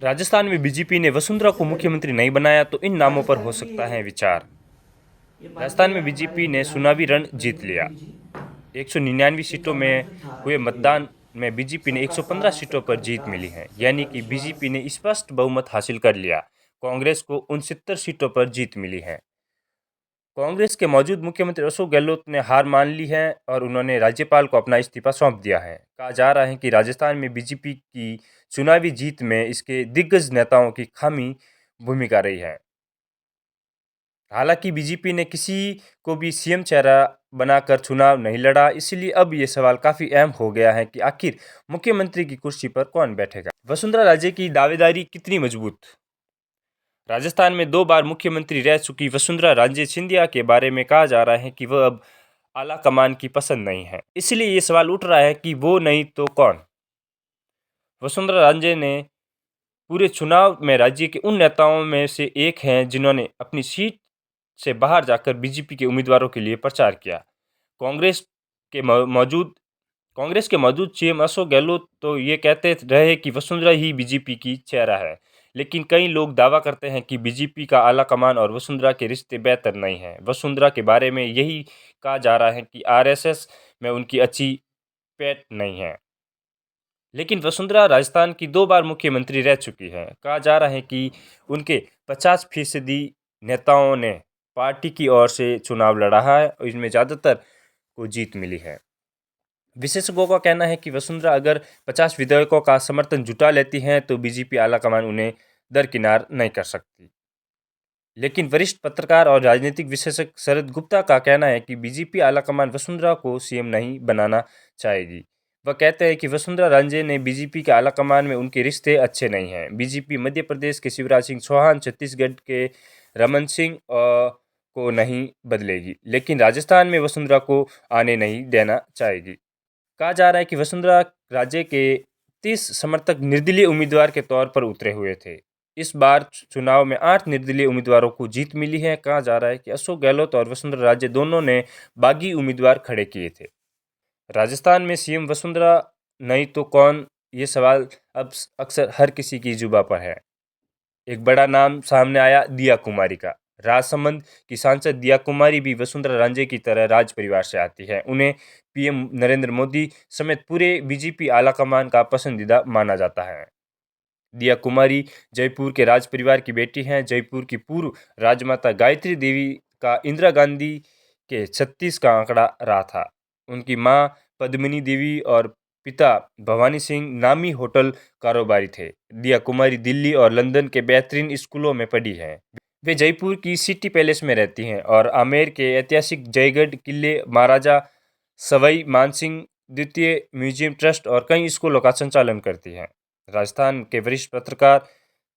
राजस्थान में बीजेपी ने वसुंधरा को मुख्यमंत्री नहीं बनाया तो इन नामों पर हो सकता है विचार। राजस्थान में बीजेपी ने चुनावी रण जीत लिया। 199 सीटों में हुए मतदान में बीजेपी ने 115 सीटों पर जीत मिली है, यानी कि बीजेपी ने स्पष्ट बहुमत हासिल कर लिया। कांग्रेस को 69 सीटों पर जीत मिली है। कांग्रेस के मौजूद मुख्यमंत्री अशोक गहलोत ने हार मान ली है और उन्होंने राज्यपाल को अपना इस्तीफा सौंप दिया है। कहा जा रहा है कि राजस्थान में बीजेपी की चुनावी जीत में इसके दिग्गज नेताओं की खामी भूमिका रही है। हालांकि बीजेपी ने किसी को भी सीएम चेहरा बनाकर चुनाव नहीं लड़ा, इसलिए अब ये सवाल काफी अहम हो गया है कि आखिर मुख्यमंत्री की कुर्सी पर कौन बैठेगा। वसुंधरा राजे की दावेदारी कितनी मजबूत। राजस्थान में 2 बार मुख्यमंत्री रह चुकी वसुंधरा राजे सिंधिया के बारे में कहा जा रहा है कि वह अब आला कमान की पसंद नहीं है, इसलिए ये सवाल उठ रहा है कि वो नहीं तो कौन। वसुंधरा राजे ने पूरे चुनाव में राज्य के उन नेताओं में से एक हैं जिन्होंने अपनी सीट से बाहर जाकर बीजेपी के उम्मीदवारों के लिए प्रचार किया। कांग्रेस के मौजूद कांग्रेस के मौजूद सीएम अशोक गहलोत तो ये कहते रहे कि वसुंधरा ही बीजेपी की चेहरा है, लेकिन कई लोग दावा करते हैं कि बीजेपी का आला कमान और वसुंधरा के रिश्ते बेहतर नहीं हैं। वसुंधरा के बारे में यही कहा जा रहा है कि आरएसएस में उनकी अच्छी पैठ नहीं है, लेकिन वसुंधरा राजस्थान की 2 बार मुख्यमंत्री रह चुकी है। कहा जा रहा है कि उनके 50% नेताओं ने पार्टी की ओर से चुनाव लड़ा है और इसमें ज़्यादातर को जीत मिली है। विशेषज्ञों का कहना है कि वसुंधरा अगर 50 विधायकों का समर्थन जुटा लेती हैं तो बीजेपी आलाकमान उन्हें दरकिनार नहीं कर सकती। लेकिन वरिष्ठ पत्रकार और राजनीतिक विशेषज्ञ शरद गुप्ता का कहना है कि बीजेपी आलाकमान वसुंधरा को सीएम नहीं बनाना चाहेगी। वह कहते हैं कि वसुंधरा राजे ने बीजेपी के आलाकमान में उनके रिश्ते अच्छे नहीं हैं। बीजेपी मध्य प्रदेश के शिवराज सिंह चौहान, छत्तीसगढ़ के रमन सिंह को नहीं बदलेगी, लेकिन राजस्थान में वसुंधरा को आने नहीं देना चाहेगी। कहा जा रहा है कि वसुंधरा राजे के 30 समर्थक निर्दलीय उम्मीदवार के तौर पर उतरे हुए थे। इस बार चुनाव में 8 निर्दलीय उम्मीदवारों को जीत मिली है। कहा जा रहा है कि अशोक गहलोत और वसुंधरा राजे दोनों ने बागी उम्मीदवार खड़े किए थे। राजस्थान में सीएम वसुंधरा नहीं तो कौन, ये सवाल अब अक्सर हर किसी की जुबां पर है। एक बड़ा नाम सामने आया दिया कुमारी का। राजसमंद की सांसद दिया कुमारी भी वसुंधरा राजे की तरह राज परिवार से आती है। उन्हें पीएम नरेंद्र मोदी समेत पूरे बीजेपी आलाकमान का पसंदीदा माना जाता है। दिया कुमारी जयपुर के राज परिवार की बेटी हैं। जयपुर की पूर्व राजमाता गायत्री देवी का इंदिरा गांधी के 36 का आंकड़ा रहा था। उनकी मां पद्मिनी देवी और पिता भवानी सिंह नामी होटल कारोबारी थे। दिया कुमारी दिल्ली और लंदन के बेहतरीन स्कूलों में पढ़ी हैं। वे जयपुर की सिटी पैलेस में रहती हैं और आमेर के ऐतिहासिक जयगढ़ किले, महाराजा सवाई मानसिंह द्वितीय म्यूजियम ट्रस्ट और कई स्कूलों का संचालन करती हैं। राजस्थान के वरिष्ठ पत्रकार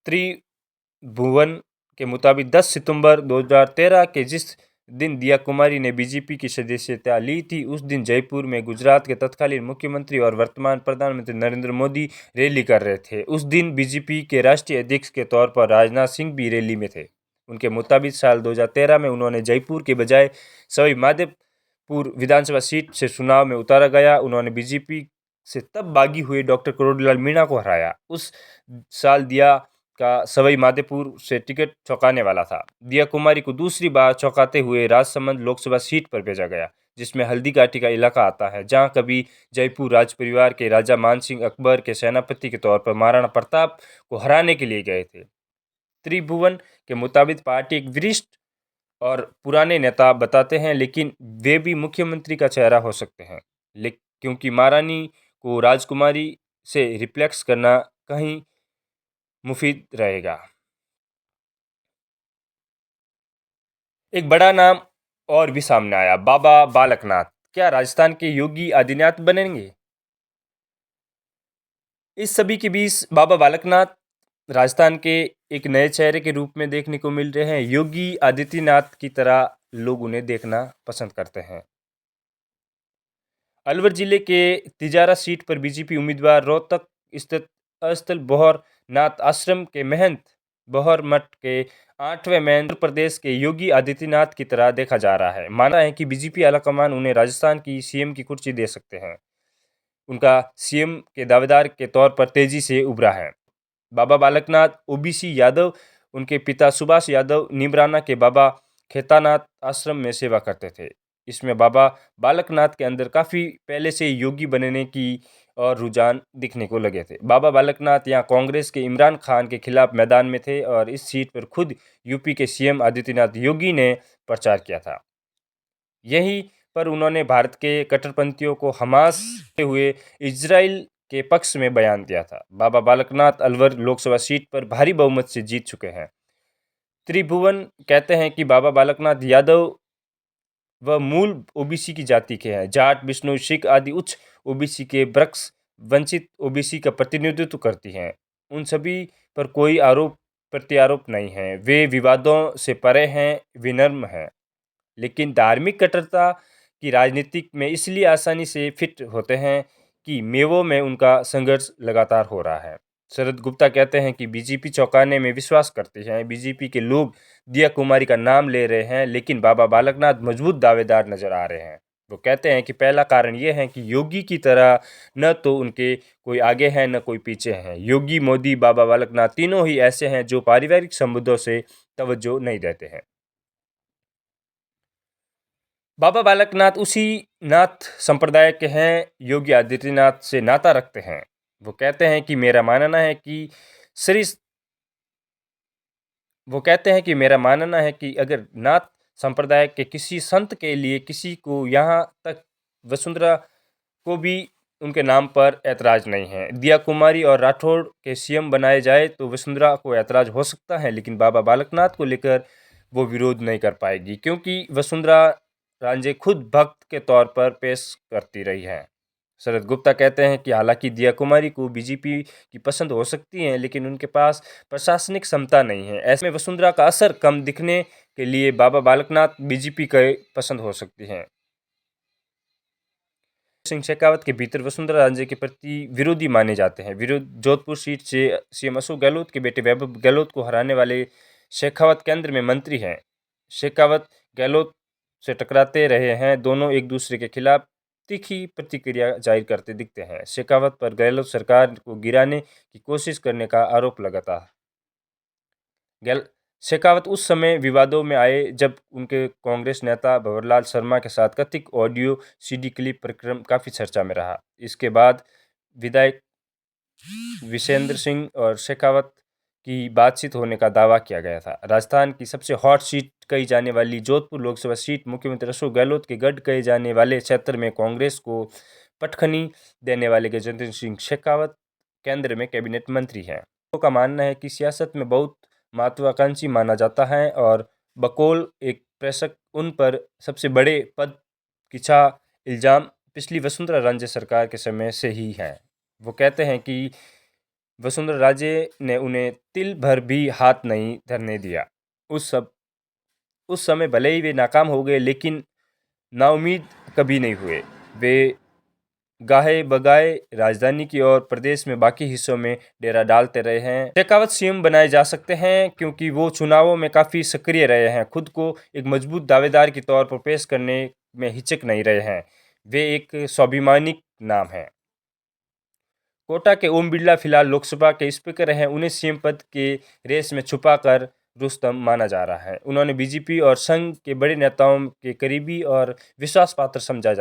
त्रिभुवन के मुताबिक 10 सितंबर 2013 के जिस दिन दिया कुमारी ने बीजेपी की सदस्यता ली थी, उस दिन जयपुर में गुजरात के तत्कालीन मुख्यमंत्री और वर्तमान प्रधानमंत्री नरेंद्र मोदी रैली कर रहे थे। उस दिन बीजेपी के राष्ट्रीय अध्यक्ष के तौर पर राजनाथ सिंह भी रैली में थे। उनके मुताबिक साल 2013 में उन्होंने जयपुर के बजाय सवाई माधोपुर विधानसभा सीट से चुनाव में उतारा गया। उन्होंने बीजेपी से तब बागी हुए डॉक्टर करोड़ीलाल मीणा को हराया। उस साल दिया का सवाई माधोपुर से टिकट चौंकाने वाला था। दिया कुमारी को दूसरी बार चौंकाते हुए राजसमंद लोकसभा सीट पर भेजा गया, जिसमें हल्दीघाटी का इलाका आता है, जहां कभी जयपुर राज परिवार के राजा मानसिंह अकबर के सेनापति के तौर पर महाराणा प्रताप को हराने के लिए गए थे। त्रिभुवन के मुताबिक पार्टी एक वरिष्ठ और पुराने नेता बताते हैं, लेकिन वे भी मुख्यमंत्री का चेहरा हो सकते हैं, क्योंकि महारानी को राजकुमारी से रिप्लेक्स करना कहीं मुफीद रहेगा। एक बड़ा नाम और भी सामने आया, बाबा बालकनाथ। क्या राजस्थान के योगी आदित्यनाथ बनेंगे? इस सभी के बीच बाबा बालकनाथ राजस्थान के एक नए चेहरे के रूप में देखने को मिल रहे हैं। योगी आदित्यनाथ की तरह लोग उन्हें देखना पसंद करते हैं। अलवर जिले के तिजारा सीट पर बीजेपी उम्मीदवार रोहतक स्थित अस्थल बोहर नाथ आश्रम के महंत बोहर मठ के 8वें महंत प्रदेश के योगी आदित्यनाथ की तरह देखा जा रहा है। माना है कि बीजेपी आलाकमान उन्हें राजस्थान की सीएम की कुर्सी दे सकते हैं। उनका सीएम के दावेदार के तौर पर तेजी से उभरा है। बाबा बालकनाथ ओबीसी यादव, उनके पिता सुभाष यादव नीमराना के बाबा खेतानाथ आश्रम में सेवा करते थे। इसमें बाबा बालकनाथ के अंदर काफ़ी पहले से योगी बनने की और रुझान दिखने को लगे थे। बाबा बालकनाथ यहाँ कांग्रेस के इमरान खान के खिलाफ मैदान में थे और इस सीट पर खुद यूपी के सीएम आदित्यनाथ योगी ने प्रचार किया था। यहीं पर उन्होंने भारत के कट्टरपंथियों को हमास के हुए इजराइल के पक्ष में बयान दिया था। बाबा बालकनाथ अलवर लोकसभा सीट पर भारी बहुमत से जीत चुके हैं। त्रिभुवन कहते हैं कि बाबा बालकनाथ यादव व मूल ओबीसी की जाति के हैं। जाट, बिश्नोई, सिख आदि उच्च ओबीसी के वृक्ष वंचित ओबीसी का प्रतिनिधित्व करती हैं। उन सभी पर कोई आरोप प्रत्यारोप नहीं है। वे विवादों से परे हैं, विनम्र हैं, लेकिन धार्मिक कट्टरता की राजनीति में इसलिए आसानी से फिट होते हैं कि मेवों में उनका संघर्ष लगातार हो रहा है। शरद गुप्ता कहते हैं कि बीजेपी चौंकाने में विश्वास करती है। बीजेपी के लोग दिया कुमारी का नाम ले रहे हैं, लेकिन बाबा बालकनाथ मजबूत दावेदार नजर आ रहे हैं। वो कहते हैं कि पहला कारण ये है कि योगी की तरह न तो उनके कोई आगे है न कोई पीछे है। योगी, मोदी, बाबा बालकनाथ तीनों ही ऐसे हैं जो पारिवारिक संबंधों से तवज्जो नहीं देते हैं। बाबा बालकनाथ उसी नाथ संप्रदाय के हैं, योगी आदित्यनाथ से नाता रखते हैं। वो कहते हैं कि मेरा मानना है कि श्री वो कहते हैं कि मेरा मानना है कि अगर नाथ संप्रदाय के किसी संत के लिए किसी को यहाँ तक वसुंधरा को भी उनके नाम पर ऐतराज़ नहीं है। दिया कुमारी और राठौड़ के सीएम बनाए जाए तो वसुंधरा को ऐतराज़ हो सकता है, लेकिन बाबा बालकनाथ को लेकर वो विरोध नहीं कर पाएगी, क्योंकि वसुंधरा राजे खुद भक्त के तौर पर पेश करती रही है। शरद गुप्ता कहते हैं कि हालांकि दिया कुमारी को बीजेपी की पसंद हो सकती है, लेकिन उनके पास प्रशासनिक क्षमता नहीं है। ऐसे में वसुंधरा का असर कम दिखने के लिए बाबा बालकनाथ बीजेपी के पसंद हो सकती हैं। सिंह शेखावत के भीतर वसुंधरा राजे के प्रति विरोधी माने जाते हैं। जोधपुर सीट से सीएम अशोक गहलोत के बेटे वैभव गहलोत को हराने वाले शेखावत केंद्र में मंत्री हैं। शेखावत गहलोत से टकराते रहे हैं। दोनों एक दूसरे के खिलाफ तीखी प्रतिक्रिया जाहिर करते दिखते हैं। शेखावत पर गहलोत सरकार को गिराने की कोशिश करने का आरोप लगा था। शेखावत उस समय विवादों में आए जब उनके कांग्रेस नेता भंवरलाल शर्मा के साथ कथित ऑडियो सीडी क्लिप प्रकरण काफ़ी चर्चा में रहा। इसके बाद विधायक विशेंद्र सिंह और शेखावत की बातचीत होने का दावा किया गया था। राजस्थान की सबसे हॉट सीट कही जाने वाली जोधपुर लोकसभा सीट मुख्यमंत्री अशोक गहलोत के गढ़ कहे जाने वाले क्षेत्र में कांग्रेस को पटखनी देने वाले गजेंद्र सिंह शेखावत केंद्र में कैबिनेट मंत्री हैं। लोगों का मानना है कि सियासत में बहुत महत्वाकांक्षी माना जाता है और बकौल एक प्रेषक उन पर सबसे बड़े पद की इल्ज़ाम पिछली वसुंधरा राजे सरकार के समय से ही है। वो कहते हैं कि वसुंधरा राजे ने उन्हें तिल भर भी हाथ नहीं धरने दिया। उस समय भले ही वे नाकाम हो गए, लेकिन नाउम्मीद कभी नहीं हुए। वे गाहे बगाए राजधानी की और प्रदेश में बाकी हिस्सों में डेरा डालते रहे हैं। शेखावत सीएम बनाए जा सकते हैं क्योंकि वो चुनावों में काफ़ी सक्रिय रहे हैं। खुद को एक मजबूत दावेदार के तौर पर पेश करने में हिचक नहीं रहे हैं। वे एक स्वाभिमानिक नाम हैं। कोटा के ओम बिरला फिलहाल लोकसभा के स्पीकर हैं। उन्हें सीएम पद के रेस में छुपाकर रुस्तम माना जा रहा है। उन्होंने बीजेपी और संघ के बड़े नेताओं के करीबी और विश्वास पात्र समझा